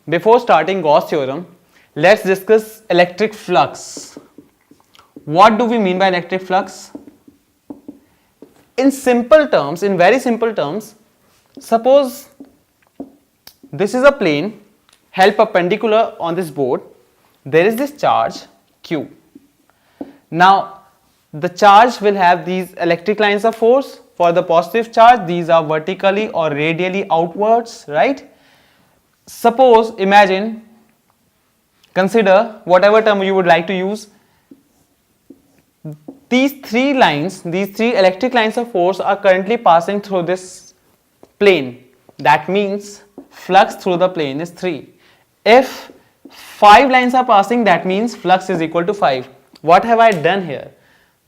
before starting Gauss theorem, let's discuss electric flux. What do we mean by electric flux? In simple terms, in very simple terms, suppose this is a plane held perpendicular on this board. There is this charge Q. Now, the charge will have these electric lines of force. For the positive charge, these are vertically or radially outwards, right? Suppose, imagine, consider whatever term you would like to use. These three electric lines of force are currently passing through this plane. That means flux through the plane is 3. If 5 lines are passing, that means flux is equal to 5. What have I done here?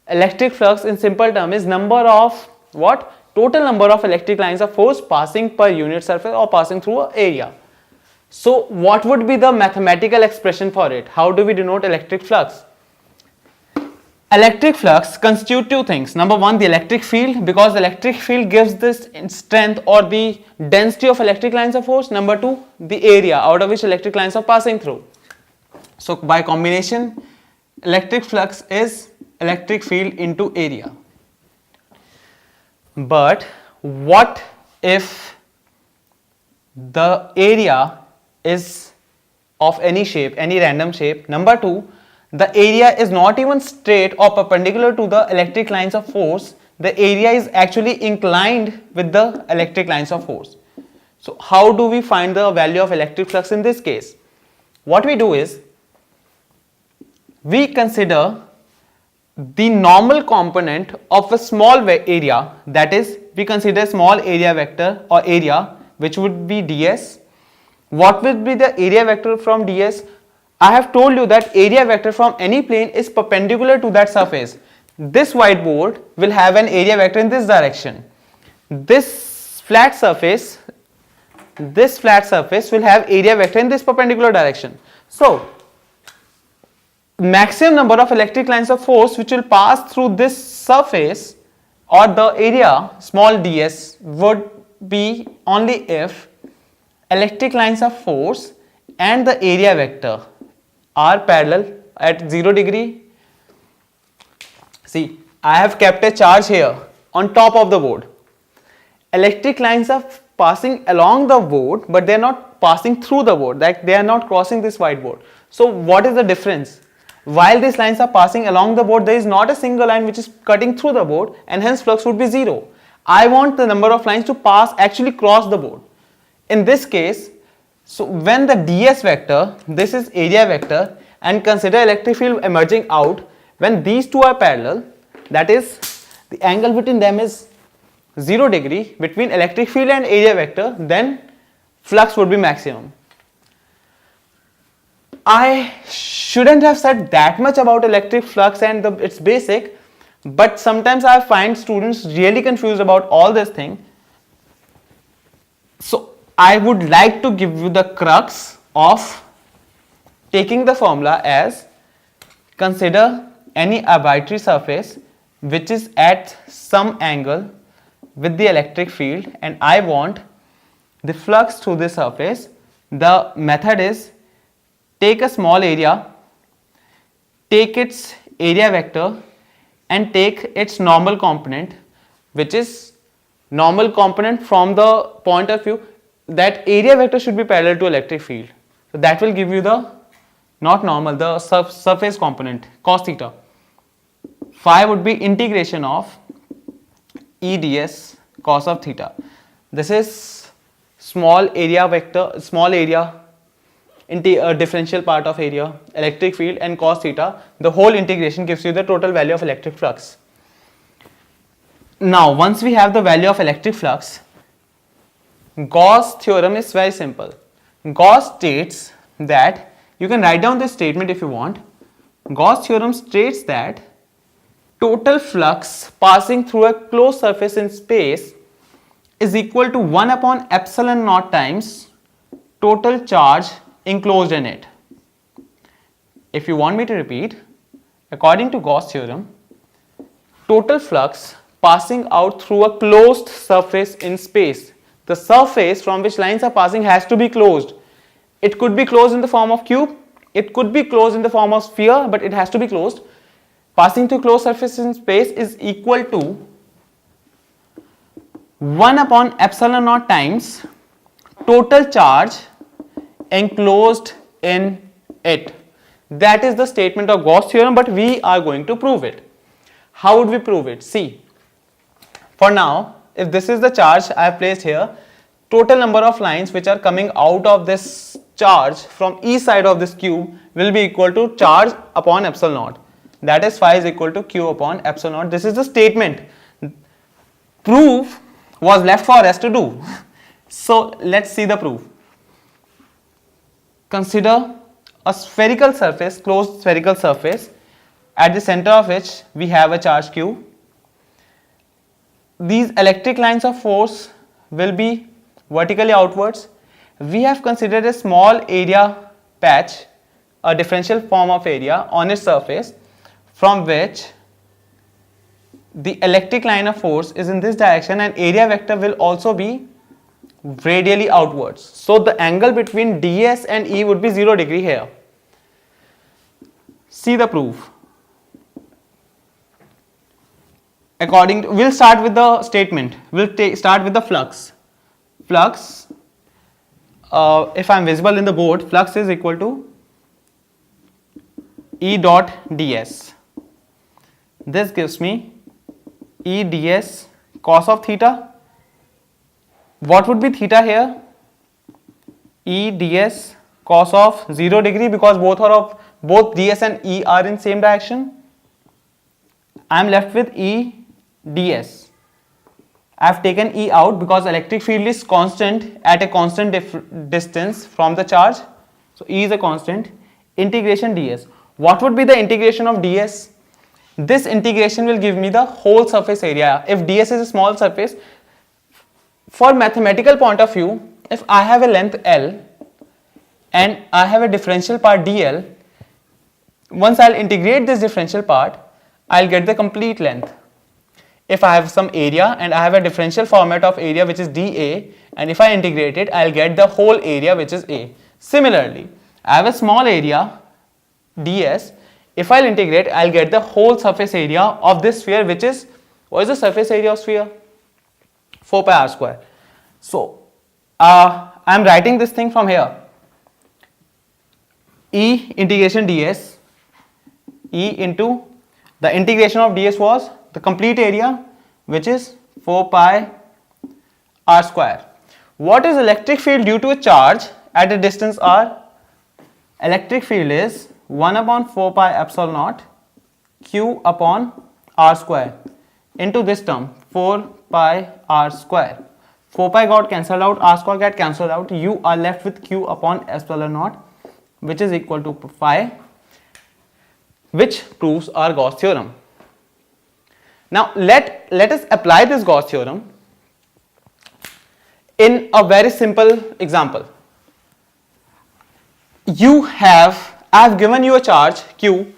Electric flux in simple term is number of what? Total number of electric lines of force passing per unit surface or passing through an area. So what would be the mathematical expression for it? How do we denote electric flux? Electric flux constitute two things. Number one, the electric field, because electric field gives this strength or the density of electric lines of force. Number two, the area out of which electric lines are passing through. So by combination, electric flux is electric field into area. But what if the area is of any shape, any random shape? Number two, the area is not even straight or perpendicular to the electric lines of force. The area is actually inclined with the electric lines of force. So how do we find the value of electric flux in this case? What we do is, we consider the normal component of a small area, that is, we consider small area vector or area, which would be ds. What will be the area vector from ds? I have told you that area vector from any plane is perpendicular to that surface. This whiteboard will have an area vector in this direction. This flat surface will have area vector in this perpendicular direction. So maximum number of electric lines of force which will pass through this surface or the area small ds would be only if electric lines of force and the area vector are parallel at 0 degree. See, I have kept a charge here on top of the board. Electric lines are passing along the board, but they are not passing through the board, like they are not crossing this whiteboard. So what is the difference? While these lines are passing along the board, there is not a single line which is cutting through the board, and hence flux would be 0. I want the number of lines to pass actually cross the board. In this case, so when the ds vector, this is area vector, and consider electric field emerging out, when these two are parallel, that is, the angle between them is 0 degree between electric field and area vector, then flux would be maximum. I shouldn't have said that much about electric flux and its basic, but sometimes I find students really confused about all this thing. So I would like to give you the crux of taking the formula as, consider any arbitrary surface which is at some angle with the electric field, and I want the flux through this surface. The method is, take a small area, take its area vector and take its normal component, which is normal component from the point of view that area vector should be parallel to electric field. So that will give you the, not normal, the surface component, cos theta. Phi would be integration of E ds cos of theta. This is small area vector, small area into a differential part of area, electric field, and cos theta. The whole integration gives you the total value of electric flux. Now once we have the value of electric flux, Gauss theorem is very simple. Gauss states that, you can write down this statement if you want. Gauss theorem states that total flux passing through a closed surface in space is equal to 1 upon epsilon naught times total charge enclosed in it. If you want me to repeat, according to Gauss theorem, total flux passing out through a closed surface in space, the surface from which lines are passing has to be closed. It could be closed in the form of cube, it could be closed in the form of sphere, but it has to be closed. Passing through closed surface in space is equal to 1 upon epsilon naught times total charge enclosed in it. That is the statement of Gauss theorem, but we are going to prove it. How would we prove it? See, for now, if this is the charge I have placed here, total number of lines which are coming out of this charge from each side of this cube will be equal to charge upon epsilon naught. That is phi is equal to q upon epsilon naught. This is the statement. Proof was left for us to do. So let's see the proof. Consider a spherical surface, closed spherical surface, at the center of which we have a charge q. These electric lines of force will be vertically outwards. We have considered a small area patch, a differential form of area on its surface, from which the electric line of force is in this direction and area vector will also be radially outwards. So the angle between ds and E would be 0 degree here. See the proof. We'll start with the statement. We'll start with the flux. Flux, if I am visible in the board, flux is equal to E dot ds. This gives me E ds cos of theta. What would be theta here? E ds cos of 0 degree, because both ds and E are in same direction. I am left with E ds. I have taken E out because electric field is constant at a constant distance from the charge. So E is a constant. Integration ds. What would be the integration of ds? This integration will give me the whole surface area. If ds is a small surface, for mathematical point of view, if I have a length L and I have a differential part dl, once I'll integrate this differential part, I'll get the complete length. If I have some area and I have a differential format of area which is dA, and if I integrate it, I'll get the whole area which is A. Similarly, I have a small area ds. If I'll integrate, I'll get the whole surface area of this sphere, which is, what is the surface area of sphere? 4 pi r square. So I'm writing this thing from here. E integration ds, E into the integration of ds was the complete area, which is 4 pi r square. What is electric field due to a charge at a distance r? Electric field is 1 upon 4 pi epsilon naught q upon r square into this term 4 pi r square. 4 pi got cancelled out, r square got cancelled out, you are left with q upon epsilon naught, which is equal to phi, which proves our Gauss theorem. Now let us apply this Gauss theorem in a very simple example. I have given you a charge q,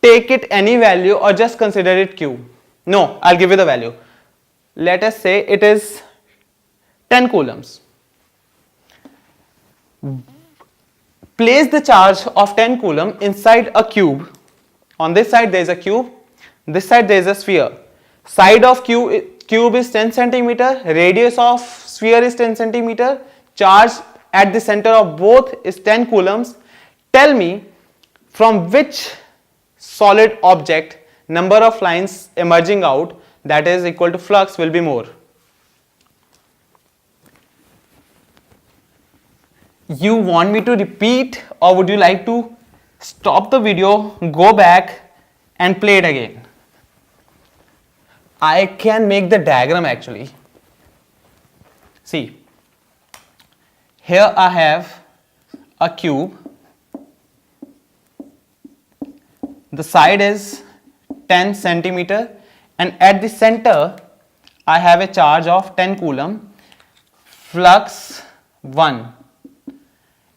take it any value or just consider it q. No, I'll give you the value. Let us say it is 10 coulombs. Place the charge of 10 coulomb inside a cube. On this side there is a cube, this side there is a sphere. Side of cube is 10 centimeter, radius of sphere is 10 centimeter, charge at the center of both is 10 coulombs. Tell me from which solid object number of lines emerging out, that is equal to flux, will be more. You want me to repeat, or would you like to stop the video, go back and play it again? I can make the diagram actually. See, here I have a cube. The side is 10 centimeter and at the center I have a charge of 10 coulomb, flux 1,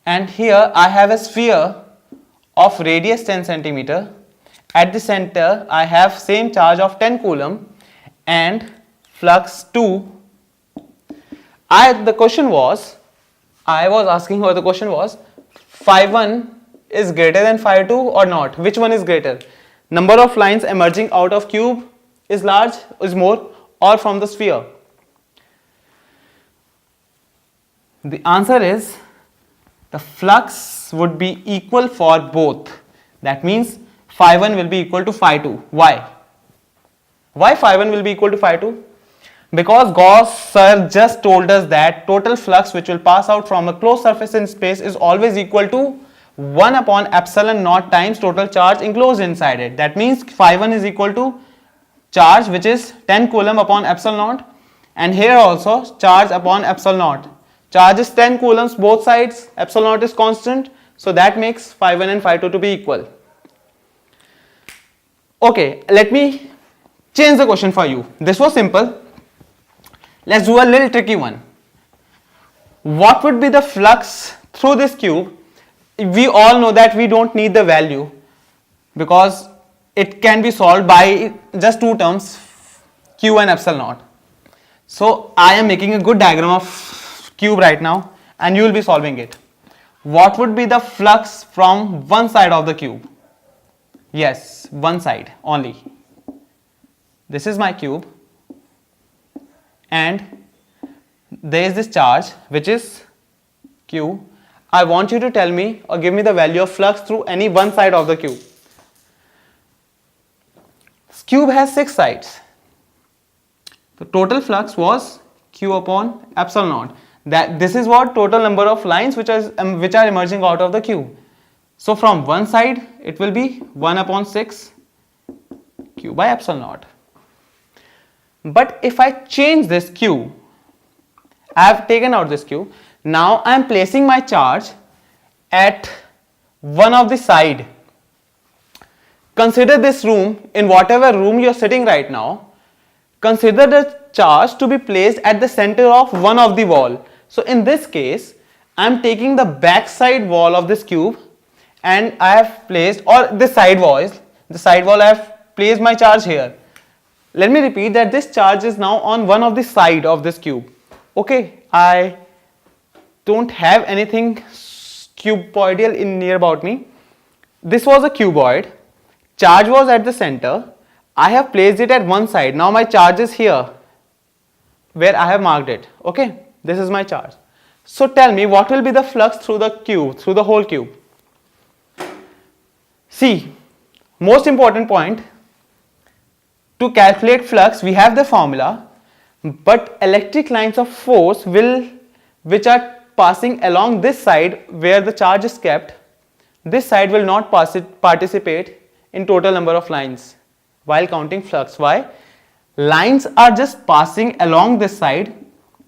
and here I have a sphere of radius 10 centimeter. At the center I have same charge of 10 coulomb and flux 2. The question was, I was asking, or the question was, phi 1 is greater than phi 2 or not? Which one is greater? Number of lines emerging out of cube is large, is more, or from the sphere? The answer is the flux would be equal for both. That means phi 1 will be equal to phi 2. Why? Why phi 1 will be equal to phi 2? Because Gauss sir just told us that total flux which will pass out from a closed surface in space is always equal to 1 upon epsilon naught times total charge enclosed inside it. That means phi 1 is equal to charge which is 10 coulomb upon epsilon naught, and here also charge upon epsilon naught. Charge is 10 coulombs both sides, epsilon naught is constant, so that makes phi 1 and phi 2 to be equal. Okay, let me change the question for you. This was simple. Let's do a little tricky one. What would be the flux through this cube? We all know that we don't need the value because it can be solved by just two terms, q and epsilon naught. So I am making a good diagram of cube right now and you will be solving it. What would be the flux from one side of the cube? Yes, one side only. This is my cube and there is this charge which is q. I want you to tell me or give me the value of flux through any one side of the cube. This cube has 6 sides. The total flux was q upon epsilon naught. This is what total number of lines which are emerging out of the cube. So from one side it will be 1 upon 6 q by epsilon naught. But if I change this q, I have taken out this q. Now I am placing my charge at one of the side. Consider this room, in whatever room you are sitting right now, consider the charge to be placed at the center of one of the wall. So in this case, I am taking the back side wall of this cube and I have placed, or this side wall, I have placed my charge here. Let me repeat that this charge is now on one of the side of this cube. Okay, I don't have anything cuboidal in near about me. This was a cuboid. Charge was at the center. I have placed it at one side. Now my charge is here where I have marked it. Okay, this is my charge. So tell me what will be the flux through the cube, through the whole cube. See, most important point, to calculate flux we have the formula, but electric lines of force which are passing along this side where the charge is kept, this side will not participate in total number of lines while counting flux. Why? Lines are just passing along this side,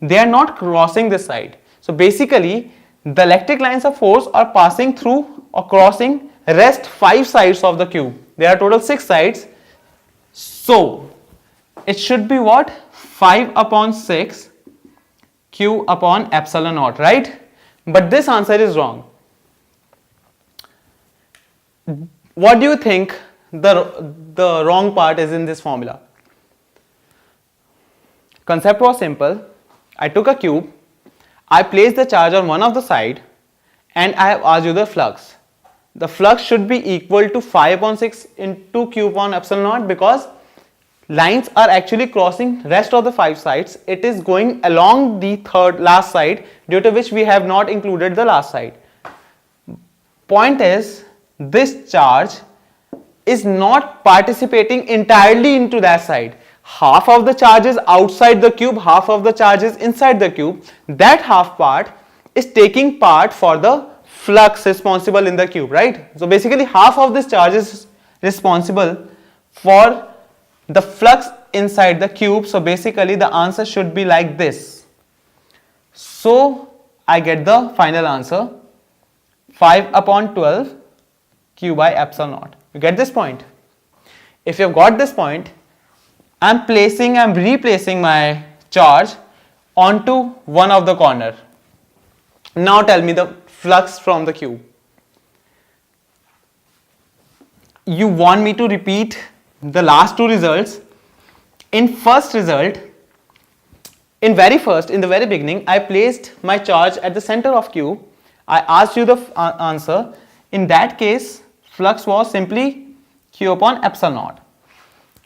they are not crossing this side. So basically the electric lines of force are passing through or crossing rest 5 sides of the cube. There are total 6 sides. So it should be what? 5 upon 6 q upon epsilon naught, right? But this answer is wrong. What do you think the wrong part is in this formula? Concept was simple. I took a cube, I placed the charge on one of the side and I have asked you the flux. The flux should be equal to 5 upon 6 into q upon epsilon naught because lines are actually crossing rest of the 5 sides. It is going along the last side, due to which we have not included the last side. Point is, this charge is not participating entirely into that side. Half of the charge is outside the cube, half of the charge is inside the cube. That half part is taking part for the flux responsible in the cube, right? So basically half of this charge is responsible for the flux inside the cube. So basically the answer should be like this. So I get the final answer, 5 upon 12 q by epsilon naught. You get this point? If you have got this point, I am replacing my charge onto one of the corner. Now tell me the flux from the cube. You want me to repeat the last two results. In first result, in the very beginning, I placed my charge at the center of Q. I asked you the answer. In that case, flux was simply Q upon epsilon naught.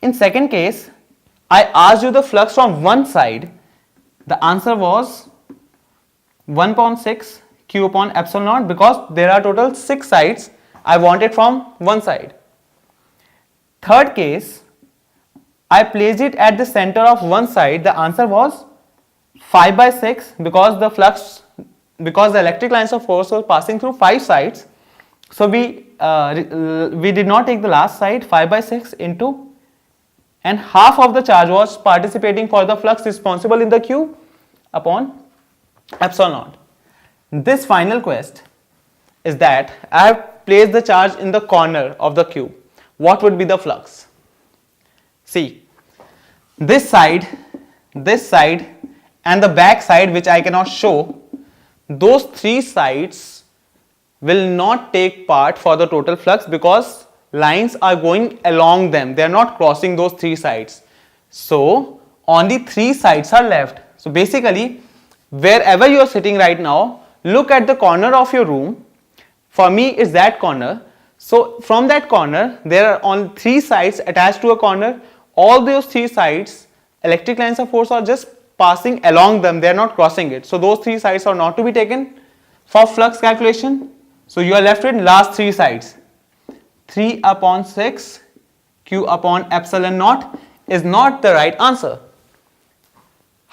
In second case, I asked you the flux from one side. The answer was 1/6 Q upon epsilon naught, because there are total 6 sides. I want it from one side. Third case, I placed it at the center of one side. The answer was 5/6, because the electric lines of force were passing through 5 sides. So we did not take the last side. 5/6 into, and half of the charge was participating for the flux responsible in the Q upon epsilon naught. This final quest is that I have placed the charge in the corner of the Q. What would be the flux? See, this side, and the back side, which I cannot show, those 3 sides will not take part for the total flux, because lines are going along them. They are not crossing those 3 sides. So only 3 sides are left. So basically, wherever you are sitting right now, look at the corner of your room. For me, it's that corner. So from that corner, there are only 3 sides attached to a corner. All those 3 sides, electric lines of force are just passing along them. They are not crossing it. So those 3 sides are not to be taken for flux calculation. So you are left with last 3 sides. 3/6 Q upon epsilon naught is not the right answer.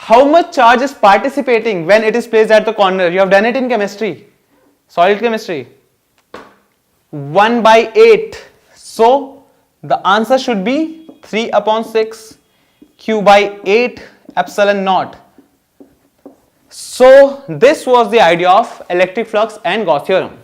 How much charge is participating when it is placed at the corner? You have done it in chemistry, solid chemistry. 1/8. So the answer should be 3/6 Q/8 epsilon naught. So this was the idea of electric flux and Gauss theorem.